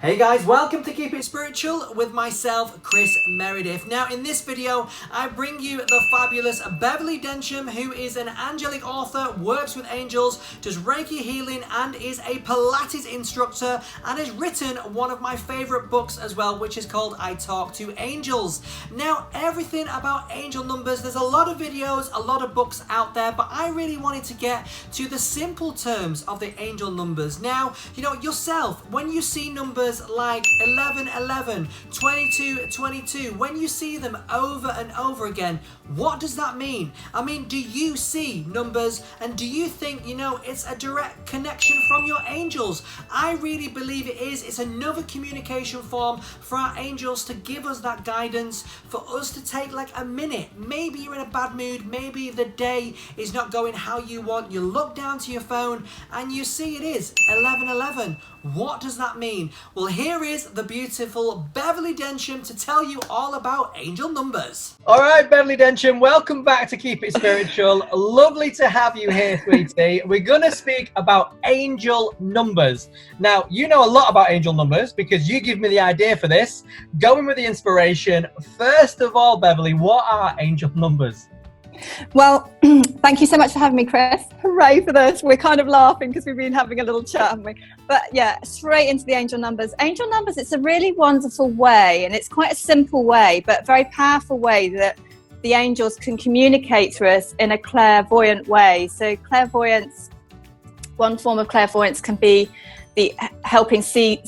Hey guys, welcome to Keep It Spiritual with myself, Chris Meredith. Now in this video, I bring you the fabulous Beverley Densham, who is an angelic author, works with angels, does Reiki healing, and is a Pilates instructor, and has written one of my favorite books as well, which is called I Talk to Angels. Now everything about angel numbers, there's a lot of videos, a lot of books out there, but I really wanted to get to the simple terms of the angel numbers. Now, you know, yourself, when you see numbers like 11, 11, 22, 22, when you see them over and over again, what does that mean? I mean, do you see numbers and do you think, you know, it's a direct connection from your angels? I really believe it is. It's another communication form for our angels to give us that guidance, for us to take like a minute. Maybe you're in a bad mood, maybe the day is not going how you want. You look down to your phone and you see it is 11, 11. What does that mean? Well, here is the beautiful Beverley Densham to tell you all about angel numbers. All right, Beverley Densham, welcome back to Keep It Spiritual. Lovely to have you here, sweetie. We're going to speak about angel numbers. Now, you know a lot about angel numbers because you give me the idea for this. Going with the inspiration. First of all, Beverley, what are angel numbers? Well, thank you so much for having me, Chris. Hooray for this. We're kind of laughing because we've been having a little chat, haven't we? But yeah, straight into the angel numbers. Angel numbers, it's a really wonderful way, and it's quite a simple way, but a very powerful way that the angels can communicate through us in a clairvoyant way. So clairvoyance, one form of clairvoyance can be the helping see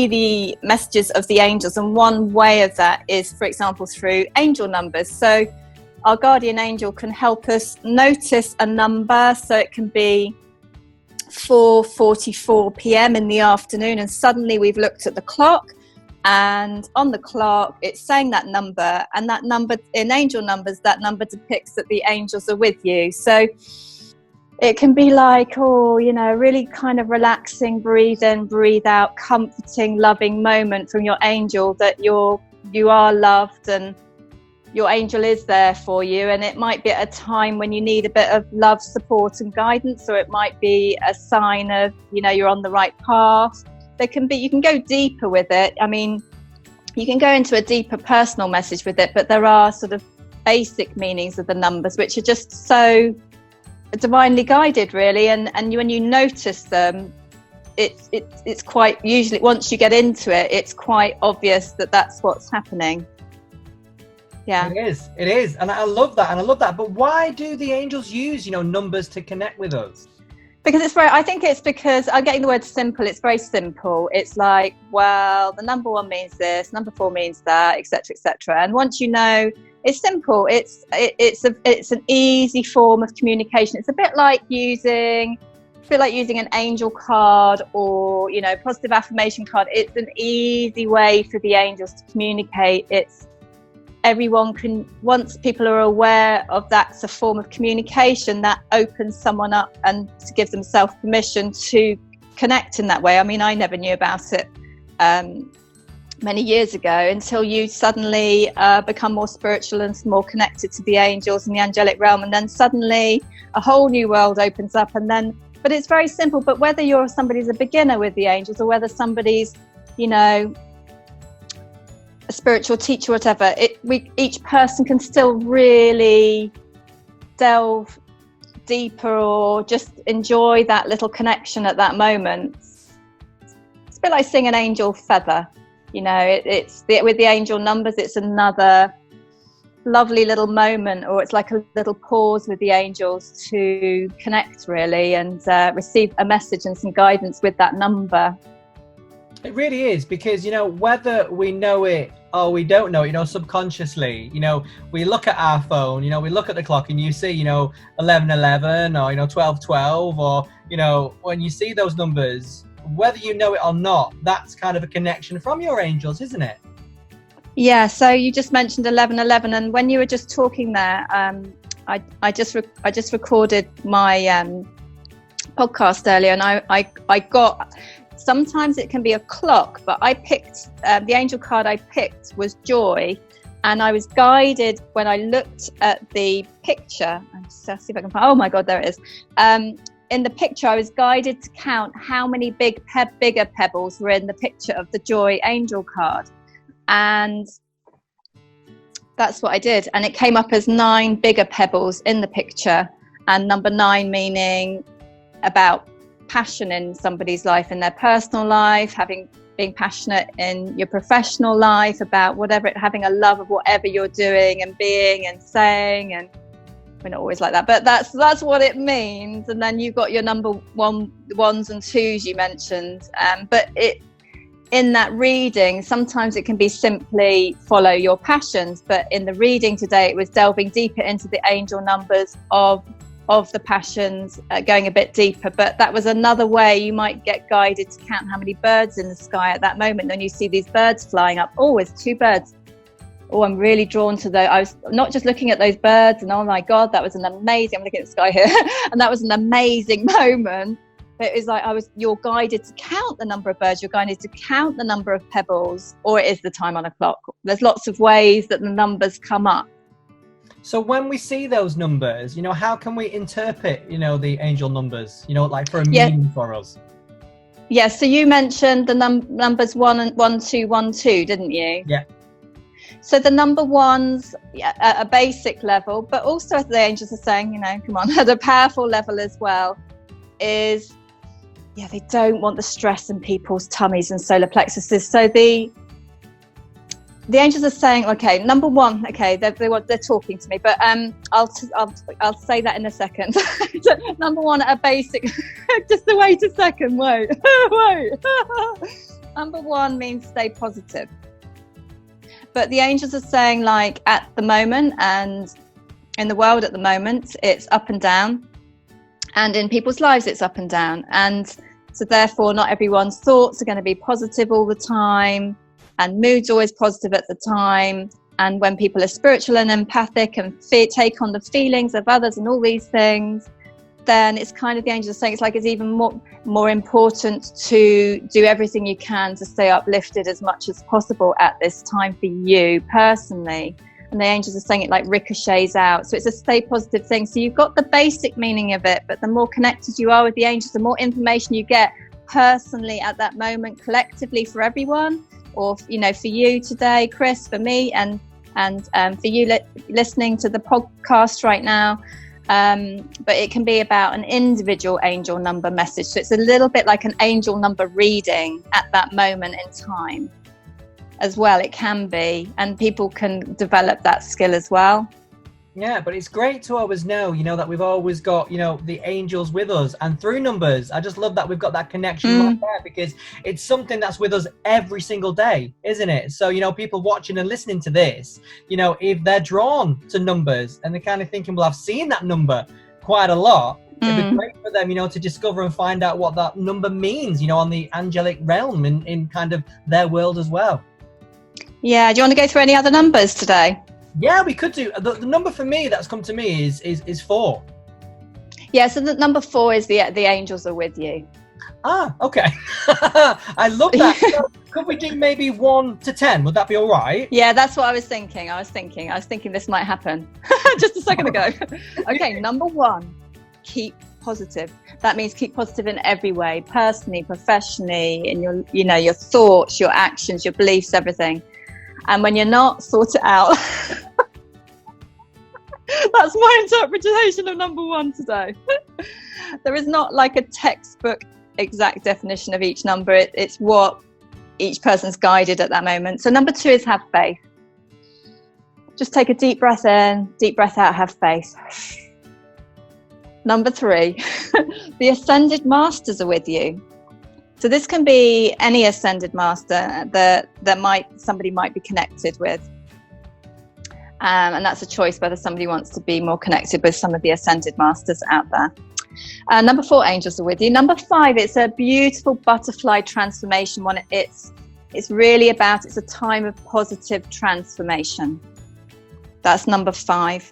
the messages of the angels. And one way of that is, for example, through angel numbers. So our guardian angel can help us notice a number, so it can be 4:44 p.m. in the afternoon, and suddenly we've looked at the clock, and on the clock it's saying that number, and that number in angel numbers, that number depicts that the angels are with you. So it can be like, oh, you know, really kind of relaxing, breathe in, breathe out, comforting, loving moment from your angel that you are loved and your angel is there for you. And it might be at a time when you need a bit of love, support and guidance, or it might be a sign of, you know, you're on the right path. You can go deeper with it. I mean, you can go into a deeper personal message with it, but there are sort of basic meanings of the numbers which are just so divinely guided, really. And when you notice them, it's quite, usually once you get into it, it's quite obvious that that's what's happening. Yeah, it is, and I love that. But why do the angels use, you know, numbers to connect with us? Because I think it's because I'm getting the word simple. It's very simple. It's like, well, the number 1 means this, number 4 means that, etc., etc. And once you know, it's simple. It's an easy form of communication. It's a bit like using an angel card or, you know, positive affirmation card. It's an easy way for the angels to communicate. Everyone can, once people are aware of that's a form of communication, that opens someone up and to give themselves permission to connect in that way. I mean, I never knew about it many years ago until you suddenly become more spiritual and more connected to the angels and the angelic realm, and then suddenly a whole new world opens up. But it's very simple. But whether somebody's a beginner with the angels or whether somebody's, you know, a spiritual teacher, whatever, each person can still really delve deeper or just enjoy that little connection at that moment. It's a bit like seeing an angel feather, you know. With the angel numbers, it's another lovely little moment, or it's like a little pause with the angels to connect, really, and receive a message and some guidance with that number. It really is, because, you know, whether we know it or we don't know it, you know, subconsciously, you know, we look at our phone, you know, we look at the clock and you see, you know, 11:11 or, you know, 12:12, or, you know, when you see those numbers, whether you know it or not, that's kind of a connection from your angels, isn't it? Yeah. So you just mentioned 11:11, and when you were just talking there, I just recorded my podcast earlier, and I got. Sometimes it can be a clock, but I picked the angel card I picked was joy, and I was guided when I looked at the picture. I'll see if I can find. Oh my God, there it is. in the picture, I was guided to count how many bigger pebbles were in the picture of the Joy Angel card. And that's what I did. And it came up as 9 bigger pebbles in the picture. And number 9 meaning about passion in somebody's life, in their personal life, being passionate in your professional life, about whatever, having a love of whatever you're doing and being and saying. And we're not always like that, but that's what it means. And then you've got your number 1s and 2s you mentioned. But in that reading, sometimes it can be simply follow your passions. But in the reading today, it was delving deeper into the angel numbers of the passions, going a bit deeper. But that was another way you might get guided to count how many birds in the sky at that moment. Then you see these birds flying up. Oh, it's 2 birds. Oh, I'm really drawn to those. I was not just looking at those birds and oh my God, that was an amazing, I'm looking at the sky here, and that was an amazing moment. But it was like you're guided to count the number of birds, you're guided to count the number of pebbles, or it is the time on a clock. There's lots of ways that the numbers come up. So when we see those numbers, how can we interpret, the angel numbers, like for a meaning for us? Yeah, so you mentioned the numbers 1 and 1, 2, 1, 2, didn't you? Yeah. So the number 1s at a basic level, but also as the angels are saying, come on, at a powerful level as well, is, they don't want the stress in people's tummies and solar plexuses. So the angels are saying, okay, number 1, okay, they're talking to me, but I'll say that in a second. So, number 1 at a basic, just wait a second, wait. Number 1 means stay positive. But the angels are saying, like, at the moment and in the world at the moment, it's up and down. And in people's lives, it's up and down. And so therefore, not everyone's thoughts are going to be positive all the time. And mood's always positive at the time. And when people are spiritual and empathic and take on the feelings of others and all these things, then it's kind of the angels are saying it's even more important to do everything you can to stay uplifted as much as possible at this time for you personally. And the angels are saying it like ricochets out. So it's a stay positive thing. So you've got the basic meaning of it, but the more connected you are with the angels, the more information you get personally at that moment, collectively for everyone, or for you today, Chris, for me, and for you listening to the podcast right now. But it can be about an individual angel number message. So it's a little bit like an angel number reading at that moment in time as well. It can be, and people can develop that skill as well. Yeah, but it's great to always know, that we've always got, the angels with us and through numbers. I just love that we've got that connection right there, because it's something that's with us every single day, isn't it? So, people watching and listening to this, if they're drawn to numbers and they're kind of thinking, well, I've seen that number quite a lot, it'd be great for them, to discover and find out what that number means, on the angelic realm in kind of their world as well. Yeah. Do you want to go through any other numbers today? Yeah, we could do. The number for me that's come to me is 4. Yeah, so the number 4 is the angels are with you. Ah, okay. I love that. So could we do maybe 1 to 10? Would that be all right? Yeah, that's what I was thinking. I was thinking this might happen just a second ago. Okay, number 1, keep positive. That means keep positive in every way, personally, professionally, in your thoughts, your actions, your beliefs, everything. And when you're not, sort it out. That's my interpretation of number 1 today. There is not like a textbook exact definition of each number. It's what each person's guided at that moment. So number 2 is have faith. Just take a deep breath in, deep breath out, have faith. Number 3, the ascended masters are with you. So this can be any ascended master that somebody might be connected with. And that's a choice whether somebody wants to be more connected with some of the ascended masters out there. Number 4, angels are with you. Number 5, it's a beautiful butterfly transformation one. It's really about, it's a time of positive transformation. That's number 5.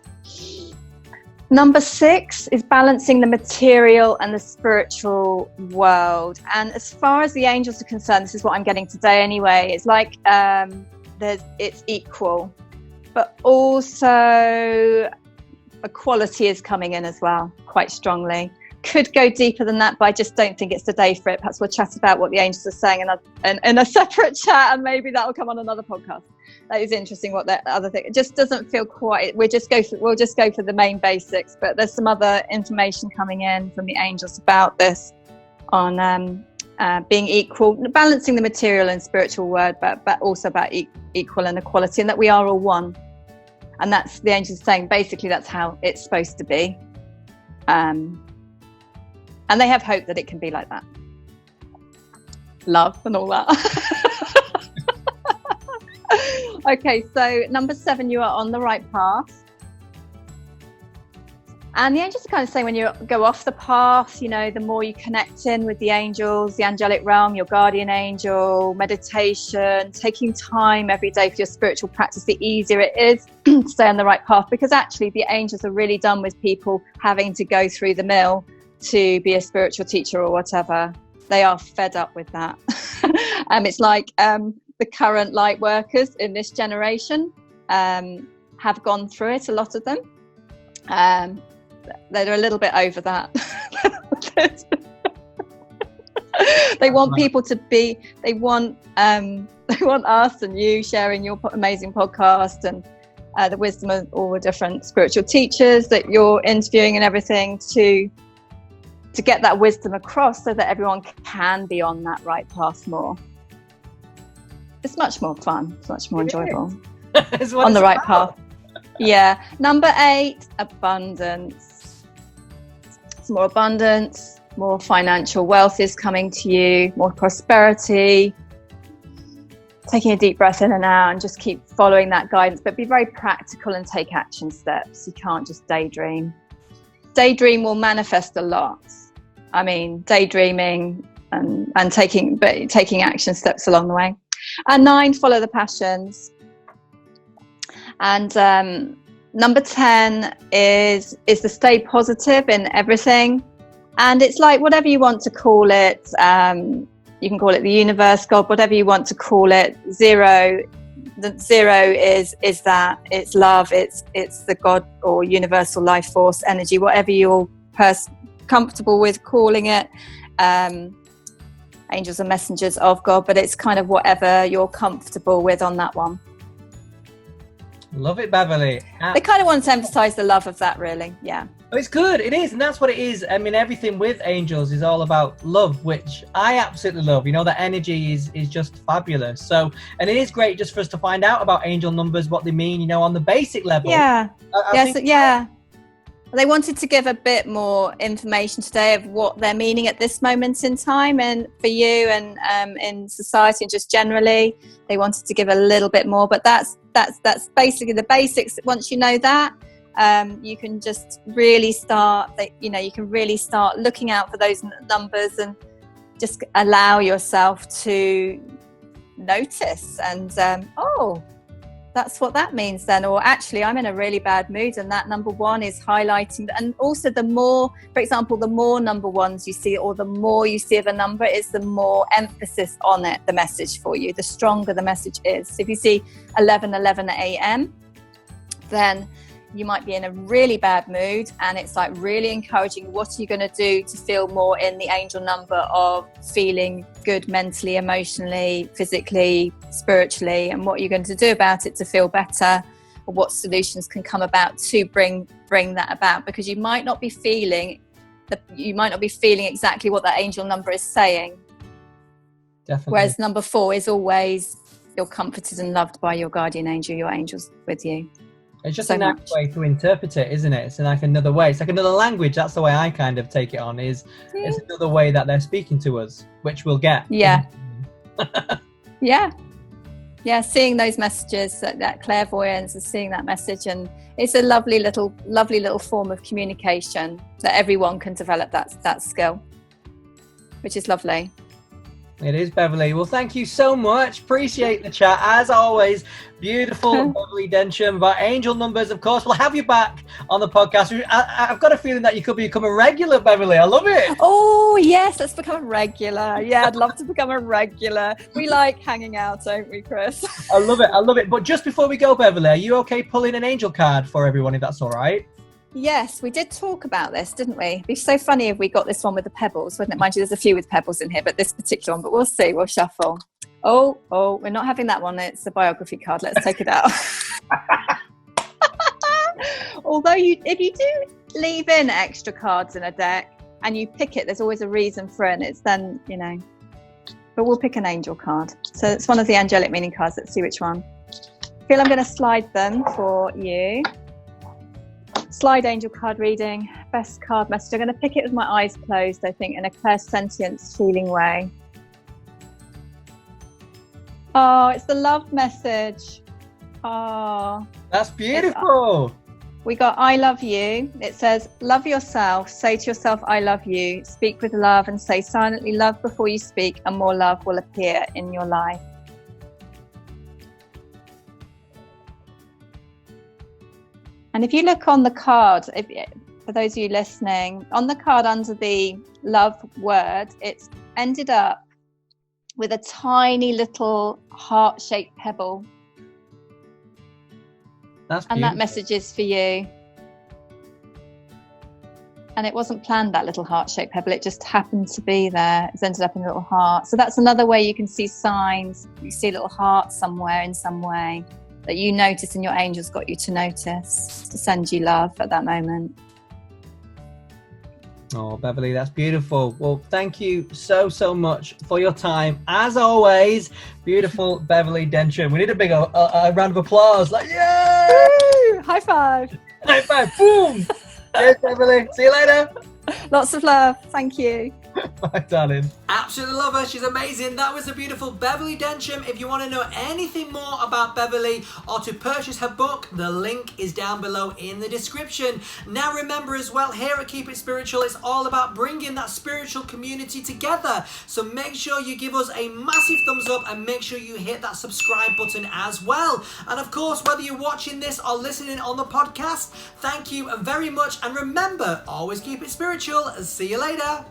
Number 6 is balancing the material and the spiritual world. And as far as the angels are concerned, this is what I'm getting today anyway, it's like it's equal, but also equality is coming in as well, quite strongly. could go deeper than that, but I just don't think it's the day for it. Perhaps we'll chat about what the angels are saying in a separate chat, and maybe that will come on another podcast. That is interesting. What that other thing, it just doesn't feel quite. We'll just go for the main basics, but there's some other information coming in from the angels about this on being equal, balancing the material and spiritual world, but also about equal and equality, and that we are all one. And that's the angels saying basically that's how it's supposed to be. And they have hope that it can be like that. Love and all that. Okay, so number 7, you are on the right path. And the angels are kind of saying when you go off the path, you know, the more you connect in with the angels, the angelic realm, your guardian angel, meditation, taking time every day for your spiritual practice, the easier it is to stay on the right path, because actually the angels are really done with people having to go through the mill to be a spiritual teacher or whatever. They are fed up with that. It's like the current light workers in this generation have gone through it, a lot of them. They're a little bit over that. They want people to be, they want us and you sharing your amazing podcast and the wisdom of all the different spiritual teachers that you're interviewing and everything to get that wisdom across so that everyone can be on that right path more. It's much more fun. It's much more enjoyable. On the right path. Yeah. Number 8, abundance. It's more abundance, more financial wealth is coming to you, more prosperity. Taking a deep breath in and out and just keep following that guidance, but be very practical and take action steps. You can't just daydream. Daydream will manifest a lot. I mean, daydreaming and taking action steps along the way. And 9, follow the passions. And number 10 is to stay positive in everything. And it's like whatever you want to call it. You can call it the universe, God, whatever you want to call it. 0. The 0 is that it's love. It's the God or universal life force energy, whatever you're comfortable with calling it. Angels are messengers of God, but it's kind of whatever you're comfortable with on that one. Love it, Beverley. They kind of want to emphasize the love of that, really. Yeah. It's good. It is. And that's what it is. I mean, everything with angels is all about love, which I absolutely love. You know, the energy is just fabulous. So, and it is great just for us to find out about angel numbers, what they mean, you know, on the basic level. Yeah. Yeah. They wanted to give a bit more information today of what they're meaning at this moment in time, and for you and in society and just generally, they wanted to give a little bit more. But that's basically the basics. Once you know that, you can just really start. You can really start looking out for those numbers and just allow yourself to notice and that's what that means then. Or actually, I'm in a really bad mood, and that number 1 is highlighting. And also the more, for example, the more number 1s you see, or the more you see of a number, is the more emphasis on it, the message for you, the stronger the message is. So if you see 11:11 a.m., then you might be in a really bad mood, and it's like really encouraging. What are you going to do to feel more in the angel number of feeling good mentally, emotionally, physically, spiritually, and what are you going to do about it to feel better, or what solutions can come about to bring that about? Because you might not be feeling exactly what that angel number is saying. Definitely. Whereas number 4 is always you're comforted and loved by your guardian angel, your angels with you. It's just a nice way to interpret it, isn't it? It's like another way. It's like another language. That's the way I kind of take it on. It's another way that they're speaking to us, which we'll get. Yeah. Yeah. Seeing those messages, that clairvoyance, and seeing that message, and it's a lovely little form of communication that everyone can develop that skill, which is lovely. It is, Beverley. Well, thank you so much. Appreciate the chat. As always, beautiful Beverley Densham about angel numbers. Of course, we'll have you back on the podcast. I've got a feeling that you could become a regular, Beverley. I love it. Oh, yes. Let's become a regular. Yeah, I'd love to become a regular. We like hanging out, don't we, Chris? I love it. But just before we go, Beverley, are you okay pulling an angel card for everyone, if that's all right? Yes, we did talk about this, didn't we? It'd be so funny if we got this one with the pebbles, wouldn't it? Mind you, there's a few with pebbles in here, but this particular one, but we'll see, we'll shuffle. Oh, we're not having that one. It's a biography card. Let's take it out. Although if you do leave in extra cards in a deck and you pick it, there's always a reason for it. And it's then, but we'll pick an angel card. So it's one of the angelic meaning cards. Let's see which one. I feel I'm going to slide them for you. Slide angel card reading, best card message. I'm going to pick it with my eyes closed, I think, in a clairsentient feeling way. Oh, it's the love message. Oh, that's beautiful. We got I love you. It says, love yourself. Say to yourself, I love you. Speak with love and say silently love before you speak, and more love will appear in your life. And if you look on the card, for those of you listening, on the card under the love word, it's ended up with a tiny little heart-shaped pebble. That's beautiful. And that message is for you. And it wasn't planned, that little heart-shaped pebble. It just happened to be there. It's ended up in a little heart. So that's another way you can see signs. You see a little heart somewhere in some way that you notice and your angels got you to notice to send you love at that moment. Oh, Beverley, that's beautiful. Well, thank you so much for your time. As always, beautiful Beverley Densham. We need a big a round of applause. Like, yay! Woo! High five. High five. Boom. Cheers, Beverley. See you later. Lots of love. Thank you. Bye, darling. Absolutely love her. She's amazing. That was the beautiful Beverley Densham. If you want to know anything more about Beverley or to purchase her book, the link is down below in the description. Now remember as well, here at Keep It Spiritual, it's all about bringing that spiritual community together. So make sure you give us a massive thumbs up and make sure you hit that subscribe button as well. And of course, whether you're watching this or listening on the podcast, thank you very much. And remember, always keep it spiritual. See you later.